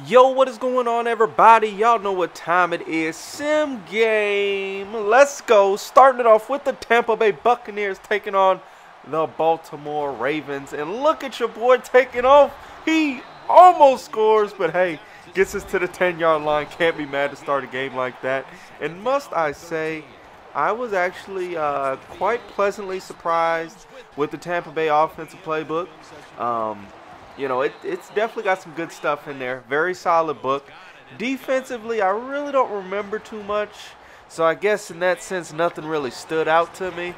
Yo, what is going on, everybody? Y'all know what time it is. Sim game. Let's go. Starting it off with the Tampa Bay Buccaneers taking on the Baltimore Ravens. And look at your boy taking off. He almost scores, but hey, gets us to the 10-yard line. Can't be mad to start a game like that. And must I say, I was actually quite pleasantly surprised with the Tampa Bay offensive playbook. You know, it's definitely got some good stuff in there. Very solid book. Defensively, I really don't remember too much. So I guess in that sense, nothing really stood out to me.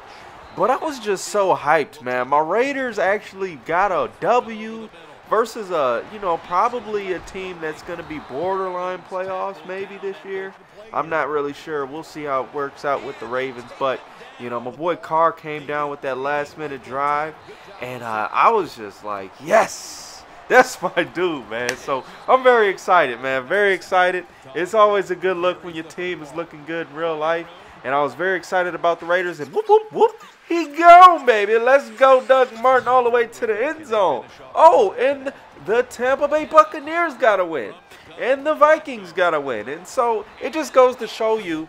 But I was just so hyped, man. My Raiders actually got a W versus probably a team that's going to be borderline playoffs maybe this year. I'm not really sure. We'll see how it works out with the Ravens. But, you know, my boy Carr came down with that last-minute drive. And I was just like, yes! That's my dude, man. So I'm very excited, man. Very excited. It's always a good look when your team is looking good in real life. And I was very excited about the Raiders. And whoop, whoop, whoop. He gone, baby. Let's go, Doug Martin, all the way to the end zone. Oh, and the Tampa Bay Buccaneers got to win. And the Vikings got to win. And so it just goes to show you,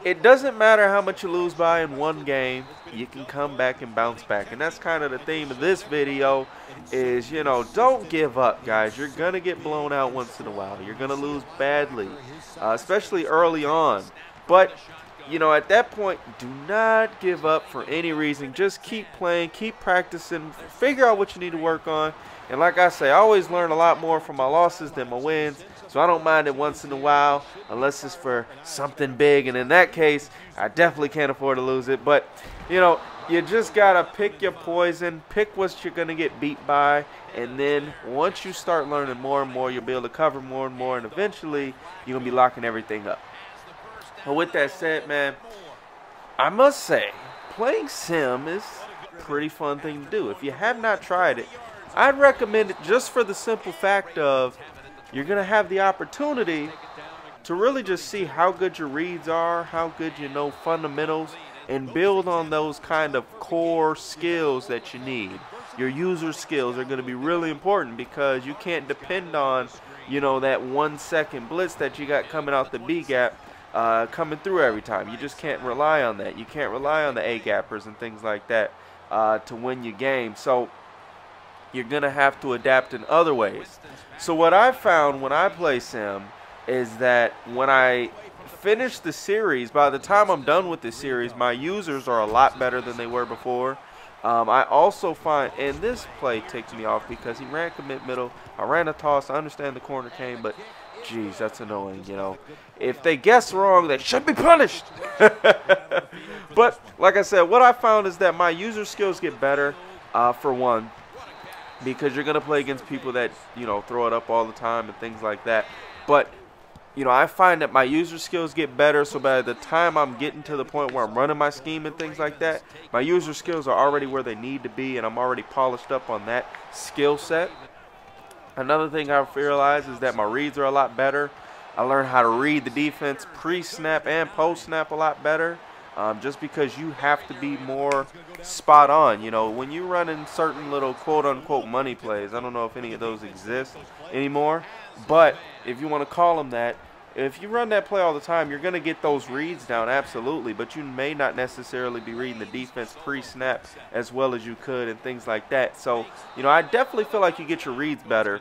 it doesn't matter how much you lose by in one game. You can come back and bounce back. And that's kind of the theme of this video is, you know, don't give up, guys. You're going to get blown out once in a while. You're going to lose badly, especially early on. But, you know, at that point, do not give up for any reason. Just keep playing, keep practicing, figure out what you need to work on. And like I say, I always learn a lot more from my losses than my wins. So I don't mind it once in a while, unless it's for something big. And in that case, I definitely can't afford to lose it. But, you know, you just got to pick your poison, pick what you're going to get beat by. And then once you start learning more and more, you'll be able to cover more and more. And eventually, you're going to be locking everything up. But with that said, man, I must say, playing Sim is a pretty fun thing to do. If you have not tried it, I'd recommend it just for the simple fact of you're going to have the opportunity to really just see how good your reads are, how good you know fundamentals, and build on those kind of core skills that you need. Your user skills are going to be really important because you can't depend on, you know, that 1 second blitz that you got coming out the B gap coming through every time. You just can't rely on that. You can't rely on the A gappers and things like that to win your game. So you're going to have to adapt in other ways. So what I found when I play Sim is that when I finish the series, by the time I'm done with the series, my users are a lot better than they were before. I also find, and this play ticked me off because he ran commit middle. I ran a toss. I understand the corner came, but geez, that's annoying, you know. If they guess wrong, they should be punished. But like I said, what I found is that my user skills get better, for one, because you're going to play against people that, you know, throw it up all the time and things like that. But, you know, I find that my user skills get better, so by the time I'm getting to the point where I'm running my scheme and things like that, my user skills are already where they need to be, and I'm already polished up on that skill set. Another thing I've realized is that my reads are a lot better. I learned how to read the defense pre-snap and post-snap a lot better. Just because you have to be more spot on. You know, when you run in certain little quote-unquote money plays, I don't know if any of those exist anymore, but if you want to call them that, if you run that play all the time, you're going to get those reads down, absolutely, but you may not necessarily be reading the defense pre-snap as well as you could and things like that. So, you know, I definitely feel like you get your reads better.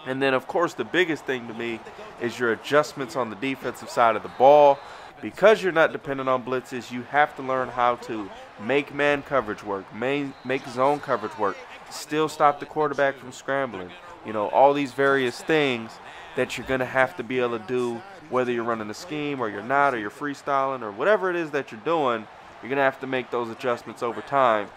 And then, of course, the biggest thing to me is your adjustments on the defensive side of the ball. Because you're not dependent on blitzes, you have to learn how to make man coverage work, make zone coverage work, still stop the quarterback from scrambling. You know, all these various things that you're going to have to be able to do, whether you're running a scheme or you're not, or you're freestyling or whatever it is that you're doing, you're going to have to make those adjustments over time.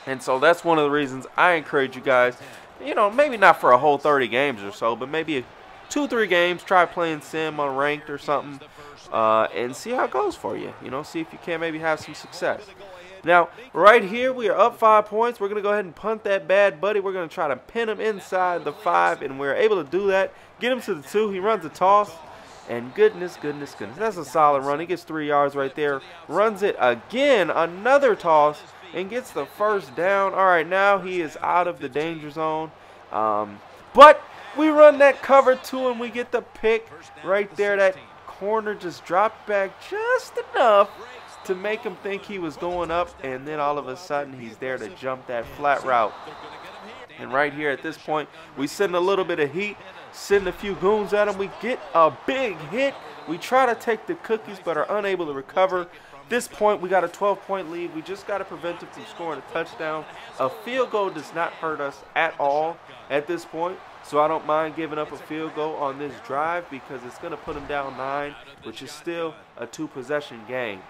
And so that's one of the reasons I encourage you guys, you know, maybe not for a whole 30 games or so, but maybe 2-3 games, try playing Sim on ranked or something. And see how it goes for you. You know, see if you can maybe have some success. Now, right here, we are up 5 points. We're going to go ahead and punt that bad buddy. We're going to try to pin him inside the 5, and we're able to do that. Get him to the 2. He runs a toss, and goodness. That's a solid run. He gets 3 yards right there. Runs it again, another toss, and gets the first down. All right, now he is out of the danger zone. But we run that cover 2 and we get the pick right there. That corner just dropped back just enough to make him think he was going up, and then all of a sudden he's there to jump that flat route. And right here at this point, we send a little bit of heat, send a few goons at him. We get a big hit. We try to take the cookies but are unable to recover. At this point, we got a 12-point lead. We just got to prevent them from scoring a touchdown. A field goal does not hurt us at all at this point, so I don't mind giving up a field goal on this drive because it's going to put them down 9, which is still a 2-possession game.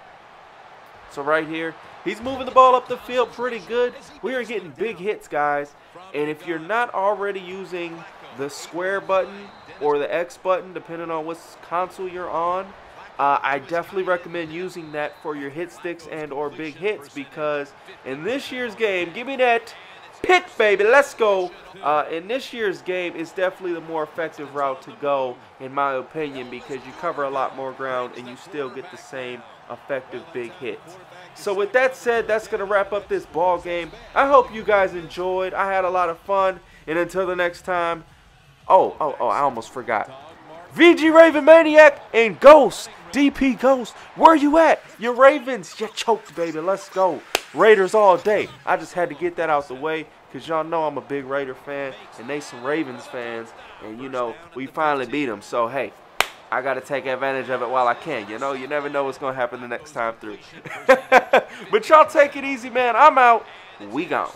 So right here, he's moving the ball up the field pretty good. We are getting big hits, guys. And if you're not already using the square button or the X button, depending on what console you're on, I definitely recommend using that for your hit sticks and or big hits, because in this year's game, give me that pick, baby, let's go. In this year's game, it's definitely the more effective route to go, in my opinion, because you cover a lot more ground and you still get the same effective big hits. So with that said, that's going to wrap up this ball game. I hope you guys enjoyed. I had a lot of fun. And until the next time, I almost forgot. VG Raven Maniac and Ghost, DP Ghost, where you at? Your Ravens, you choked, baby. Let's go. Raiders all day. I just had to get that out the way because y'all know I'm a big Raider fan and they some Ravens fans. And, you know, we finally beat them. So, hey, I got to take advantage of it while I can. You know, you never know what's going to happen the next time through. But y'all take it easy, man. I'm out. We gone.